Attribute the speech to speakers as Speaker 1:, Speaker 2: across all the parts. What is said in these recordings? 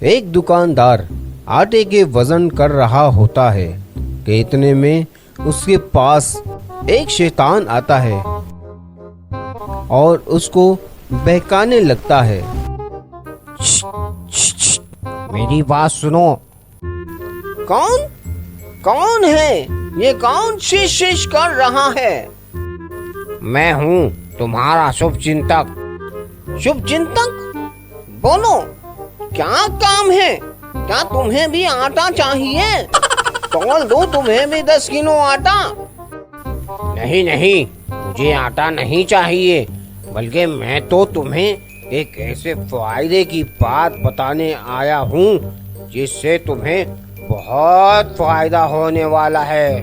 Speaker 1: एक दुकानदार आटे के वजन कर रहा होता है कि इतने में उसके पास एक शैतान आता है और उसको बहकाने लगता है।
Speaker 2: मेरी बात सुनो।
Speaker 3: कौन कौन है ये? कौन शीश शीश कर रहा है?
Speaker 2: मैं हूँ तुम्हारा शुभ चिंतक।
Speaker 3: शुभ चिंतक? बोलो, क्या काम है? क्या तुम्हें भी आटा चाहिए? तौल दो तुम्हें भी 10 किलो आटा।
Speaker 2: नहीं नहीं, मुझे आटा नहीं चाहिए, बल्कि मैं तो तुम्हें एक ऐसे फायदे की बात बताने आया हूँ जिससे तुम्हें बहुत फायदा होने वाला है।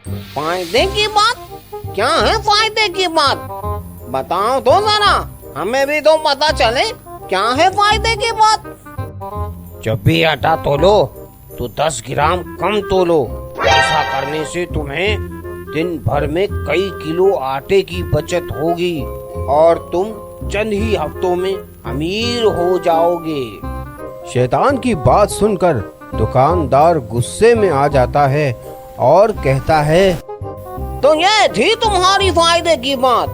Speaker 3: फायदे की बात? क्या है फायदे की बात? बताओ तो जरा, हमें भी तो पता चले क्या है फायदे की बात।
Speaker 2: जब भी आटा तोलो तो 10 ग्राम कम तोलो। ऐसा करने से तुम्हें दिन भर में कई किलो आटे की बचत होगी और तुम चंद ही हफ्तों में अमीर हो जाओगे।
Speaker 1: शैतान की बात सुनकर दुकानदार गुस्से में आ जाता है और कहता है,
Speaker 3: तो ये थी तुम्हारी फायदे की बात?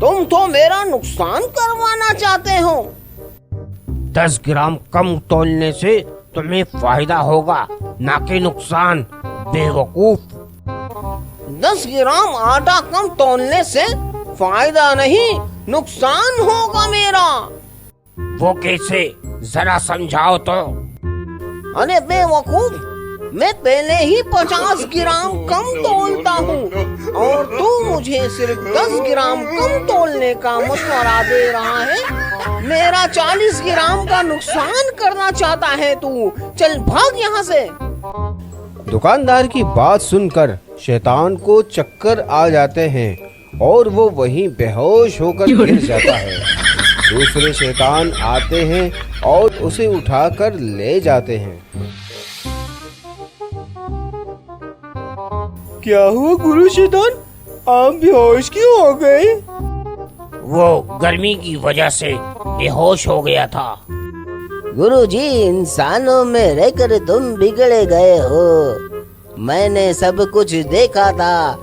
Speaker 3: तुम तो मेरा नुकसान करवाना चाहते हो।
Speaker 2: 10 ग्राम कम तोलने से तुम्हें फायदा होगा, ना कि नुकसान, बेवकूफ।
Speaker 3: 10 ग्राम आटा कम तोलने से फायदा नहीं, नुकसान होगा मेरा।
Speaker 2: वो कैसे, जरा समझाओ तो।
Speaker 3: अरे बेवकूफ, मैं पहले ही 50 ग्राम कम तोलता हूँ और तू मुझे सिर्फ 10 ग्राम कम तोलने का मशवरा दे रहा है। मेरा 40 ग्राम का नुकसान करना चाहता है तू। चल भाग यहाँ से।
Speaker 1: दुकानदार की बात सुनकर शैतान को चक्कर आ जाते हैं और वो वहीं बेहोश होकर गिर जाता है। दूसरे शैतान आते हैं और उसे उठाकर ले जाते हैं।
Speaker 3: क्या हुआ गुरु शैतान, आप बेहोश क्यों हो गए?
Speaker 2: वो गर्मी की वजह से बेहोश हो गया था।
Speaker 3: गुरुजी, इंसानों में रहकर तुम बिगड़े गए हो। मैंने सब कुछ देखा था।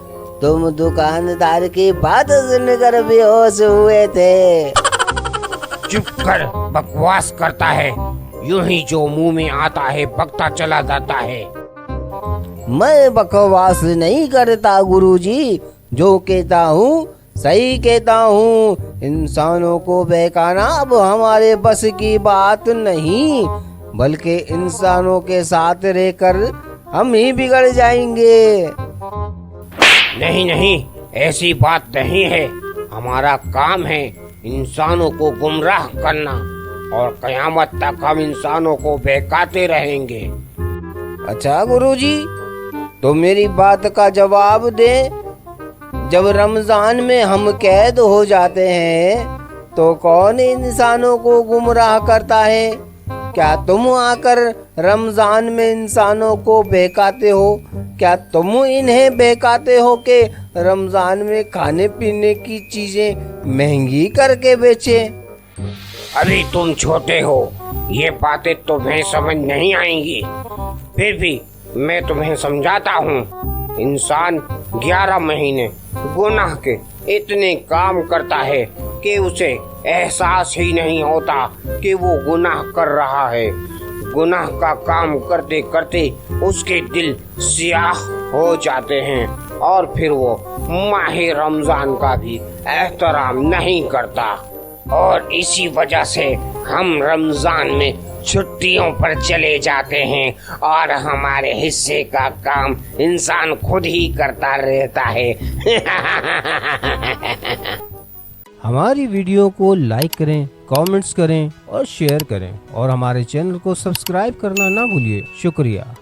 Speaker 3: तुम दुकानदार की बात सुनकर बेहोश हुए थे।
Speaker 2: चुप कर, बकवास करता है। यूं ही जो मुंह में आता है बकता चला जाता है।
Speaker 3: मैं बकवास नहीं करता गुरुजी, जो कहता हूँ सही कहता हूँ। इंसानों को बहकाना अब हमारे बस की बात नहीं, बल्कि इंसानों के साथ रहकर हम ही बिगड़ जाएंगे।
Speaker 2: नहीं नहीं, ऐसी बात नहीं है। हमारा काम है इंसानों को गुमराह करना और कयामत तक हम इंसानों को बहकाते रहेंगे।
Speaker 3: अच्छा गुरुजी, तो मेरी बात का जवाब दे। जब रमजान में हम कैद हो जाते हैं तो कौन इंसानों को गुमराह करता है? क्या तुम आकर रमजान में इंसानों को बहकाते हो? क्या तुम इन्हें बहकाते हो कि रमजान में खाने पीने की चीजें महंगी करके बेचे?
Speaker 2: अभी तुम छोटे हो, ये बातें तुम्हें समझ नहीं आएंगी। फिर भी मैं तुम्हें समझाता हूँ। इंसान 11 महीने गुनाह के इतने काम करता है कि उसे एहसास ही नहीं होता कि वो गुनाह कर रहा है। गुनाह का काम करते करते उसके दिल स्याह हो जाते हैं और फिर वो माहे रमजान का भी एहतराम नहीं करता। और इसी वजह से हम रमजान में छुट्टियों पर चले जाते हैं और हमारे हिस्से का काम इंसान खुद ही करता रहता है।
Speaker 1: हमारी वीडियो को लाइक करें, कमेंट्स करें और शेयर करें और हमारे चैनल को सब्सक्राइब करना ना भूलिए। शुक्रिया।